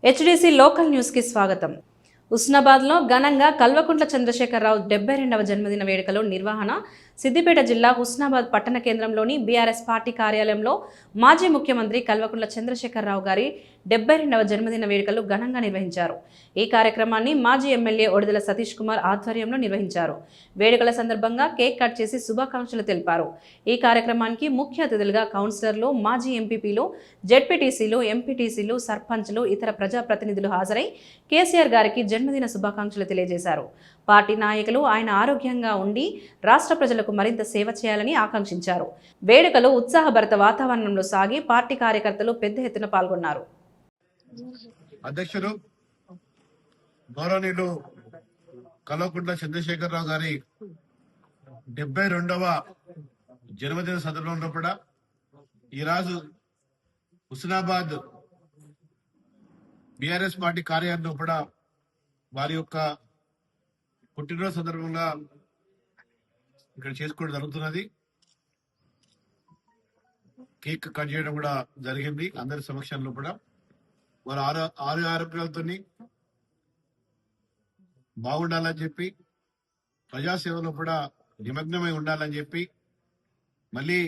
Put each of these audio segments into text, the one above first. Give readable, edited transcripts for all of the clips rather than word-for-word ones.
HDC local news కి స్వాగతం. హుస్నాబాద్లో ఘనంగా కల్వకుంట్ల చంద్రశేఖరరావు 72వ జన్మదిన వేడుకల నిర్వహణ. సిద్దిపేట జిల్లా హుస్నాబాద్ పట్టణ కేంద్రంలోని బీఆర్ఎస్ పార్టీ కార్యాలయంలో మాజీ ముఖ్యమంత్రి కల్వకుంట్ల చంద్రశేఖరరావు గారి 72వ జన్మదిన వేడుకలు ఘనంగా నిర్వహించారు. ఈ కార్యక్రమాన్ని మాజీ ఎమ్మెల్యే ఒడిదెల సతీష్ కుమార్ ఆధ్వర్యంలో నిర్వహించారు. వేడుకల సందర్భంగా కేక్ కట్ చేసి శుభాకాంక్షలు తెలిపారు. ఈ కార్యక్రమానికి ముఖ్య అతిథులుగా కౌన్సిలర్లు, మాజీ ఎంపీపీలు, జెడ్పీటీసీలు, ఎంపీటీసీలు, సర్పంచ్లు, ఇతర ప్రజాప్రతినిధులు హాజరై కేసీఆర్ గారికి జన్మదిన శుభాకాంక్షలు తెలియజేశారు. పార్టీ నాయకులు ఆయన ఆరోగ్యంగా ఉండి రాష్ట్ర ప్రజలకు మరింత సేవ చేయాలని ఆకాంక్షించారు. వేడుకలు ఉత్సాహభరిత వాతావరణంలో సాగి పార్టీ కార్యకర్తలు పెద్ద ఎత్తున పాల్గొన్నారు. అధ్యక్షుడు గౌరవనీయులు కల్వకుంట్ల చంద్రశేఖరరావు గారి 72వ జన్మదిన సందర్భంలో కూడా ఈరోజు హుస్నాబాద్ బీఆర్ఎస్ పార్టీ కార్యాలయంలో కూడా వారి యొక్క పుట్టినరోజు సందర్భంగా ఇక్కడ చేసుకోవడం జరుగుతున్నది. కేక్ కట్ చేయడం కూడా జరిగింది. అందరి సమక్షంలో కూడా వారు ఆరోగ్యాలతో బాగుండాలని చెప్పి, ప్రజాసేవలో కూడా నిమగ్నమై ఉండాలని చెప్పి, మళ్ళీ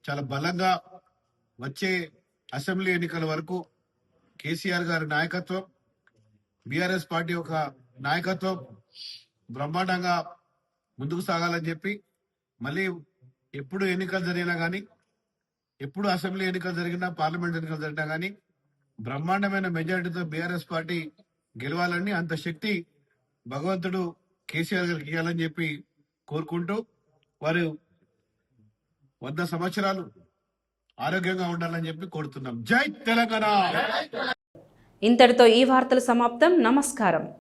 చాలా బలంగా వచ్చే అసెంబ్లీ ఎన్నికల వరకు కేసీఆర్ గారి నాయకత్వం, బీఆర్ఎస్ పార్టీ యొక్క నాయకత్వం బ్రహ్మాండంగా ముందుకు సాగాలని చెప్పి, మళ్ళీ ఎప్పుడు ఎన్నికలు జరిగినా కానీ, ఎప్పుడు అసెంబ్లీ ఎన్నికలు జరిగినా, పార్లమెంట్ ఎన్నికలు జరిగినా కానీ బ్రహ్మాండమైన మెజారిటీతో బీఆర్ఎస్ పార్టీ గెలవాలని, అంత శక్తి భగవంతుడు కేసీఆర్ గారికి ఇవ్వాలని చెప్పి కోరుకుంటూ, వారు 100 సంవత్సరాలు ఆరోగ్యంగా ఉండాలని చెప్పి కోరుతున్నాం. జై తెలంగాణ. ఇంతటితో ఈ వార్తలు సమాప్తం. నమస్కారం.